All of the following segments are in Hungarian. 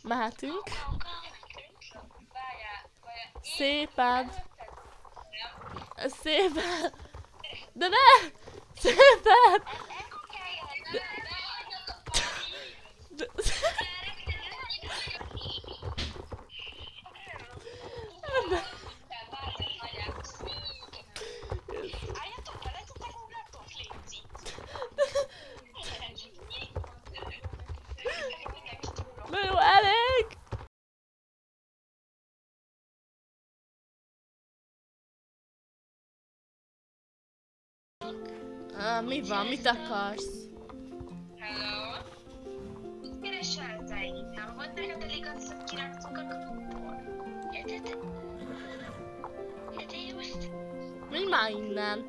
Mehetünk. Szépen. Szépen. De ne! Szépen! De... Na jó, elég! Mi van? Mit akarsz? Hello? Mit keresel te itt? Nem volt neked elég az, hogy kiraktunk a klubból? Érted? Érted most? Menj már innen!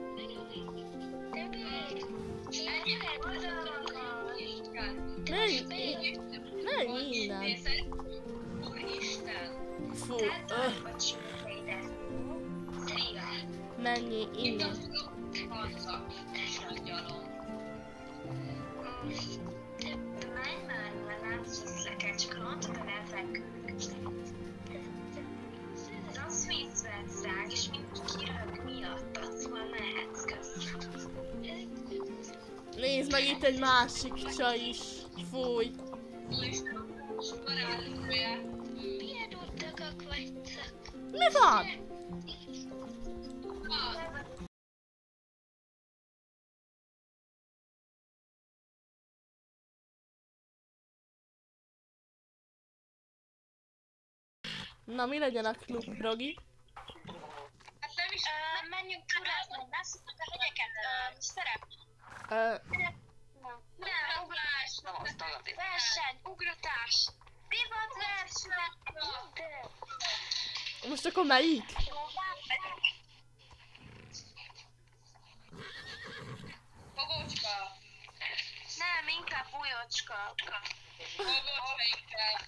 Menj innen! Fú, menj innen! Menj már, mert nem hiszlek el, csak mondtad, hogy elfeküdünk. Ez az vicc ránk, és mindenki kiröhög miattad, szóval mehetsz közben. Nézd meg, itt egy másik csaj is. Fúj. Milyen utakak vagytok? Mi van? Na, mi legyen a klub, Rogi? Hát nem is... menjünk túrázni, lássuk a hegyeket, szerep. Nem, ugrás, verseny, ugratás. Divat verseny. Most akkor melyik? Fogócska. Nem, inkább bujocska. Fogócska inkább.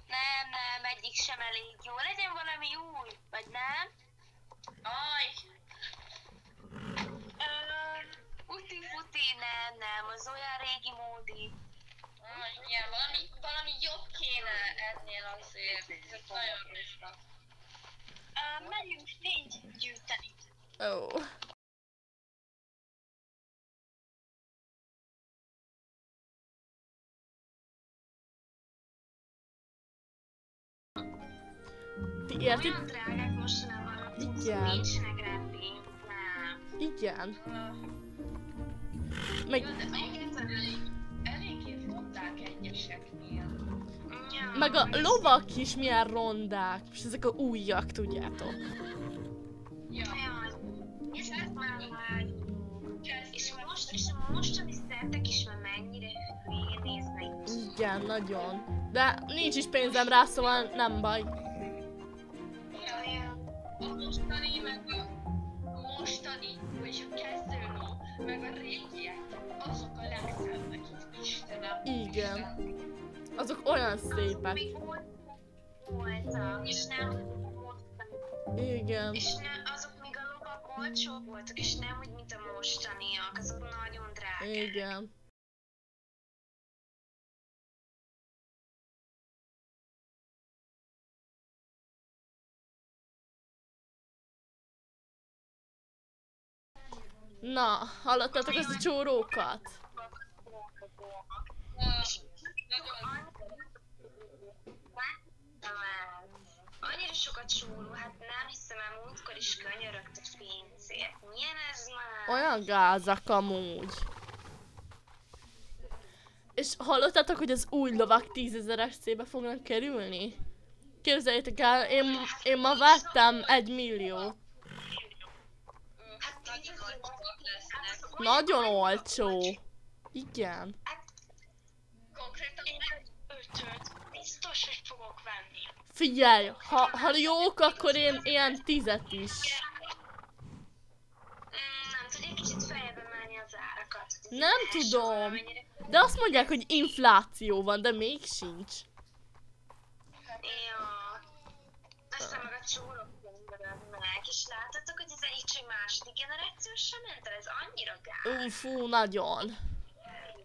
Nem, egyik sem elég jó. Legyen valami új, vagy nem? Aj! Uti-futi, nem, az olyan régi módi. Igen, valami jobb kéne ennél azért. Ez nagyon rossz. Menjünk fényt gyűjteni. Ó. Ti értik? Olyan drágák mostanában, Igen. nincsenek rá pénz, nem. Igen. Meg... Eléggé rondák egyeseknél. Meg a lovak is milyen rondák. És ezek a újak, tudjátok. És ez már és a mostani szettek is már mennyire hülyén néznek. Igen, nagyon. De nincs is pénzem rá, szóval nem baj. A mostani, vagy a kezdőló, meg a régiek, azok a legszebbek, Istenem. Igen. Azok olyan szépek. Még voltak, és nem Igen. és nem, azok még a lovak olcsók voltak, és nem úgy, mint a mostaniak, azok nagyon drágák. Igen. Na, hallottatok az a csórókat? Annyira sokat csóró, hát nem hiszem, el múltkor is könyörögt a pénzért. Milyen ez már? Olyan gázak amúgy. És hallottatok, hogy az új lovak 10 000 SC-be fognak kerülni? Képzeljétek el, én ma vettem 1 milliót. Hát nagyon olcsóak lesznek. Nagyon olcsó. Igen. Konkrétan én 5-öt biztos, hogy fogok venni. Figyelj, ha jók, akkor én ilyen 10-et is. Nem tudja kicsit feljebb emelni az árakat. Nem tudom. De azt mondják, hogy infláció van, de még sincs. Ja. Aztán meg a csórok meg, és láthatok, hogy ez egy második generációs sem ment el, ez annyira gáz. Fú, nagyon.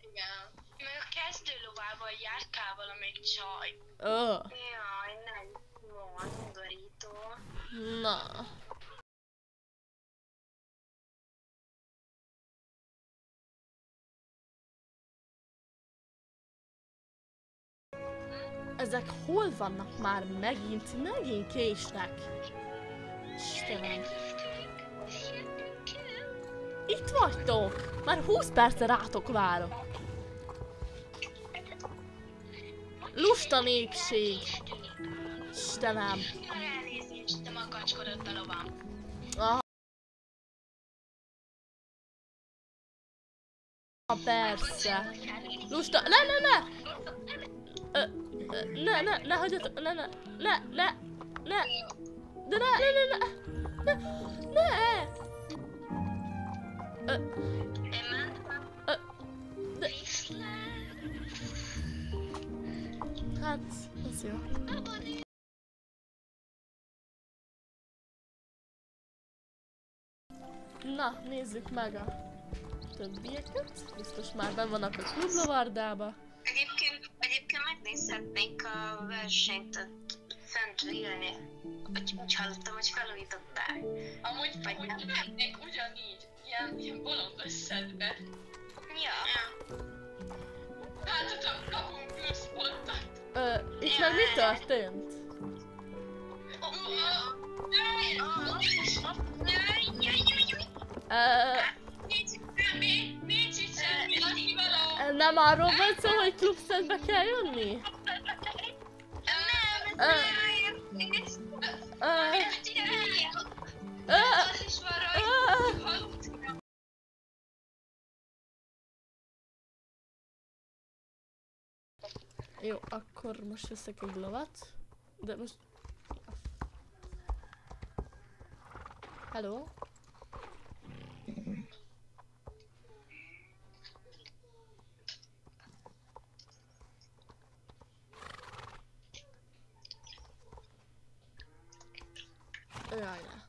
Igen. Meg a kezdő lovával járkál valamelyik csaj. Ó, Jaj, nem mond, undorító. na. Ezek hol vannak már megint? Megint késnek. Istenem. Itt vagytok! Már 20 perce rátok várok. Lusta népség. Istenem. Már elnézést, te makacskodott a lovam. Aha, persze. Lusta... Ne! Ne hagyjatok... Ne! De ne! Én mentem. De... Viszlát. Hát, ez jó. Na, nézzük meg a többieket. Biztos már benn vannak a klublavardába. Egyébként megnézhetnénk a versenyt ott fent ülni. Úgy hallottam, hogy felújították. Amúgy mennék ugyanígy, ilyen bolond összedbe. Ja. Hát tudom, kapunk plusz pontot. Itt meg mi történt? Nincs itt semmi, annyi való. Nem arról van szó, hogy klubszedbe kell jönni? Jó, akkor most veszek egy lovat. De most... Hello? Jaj, ne.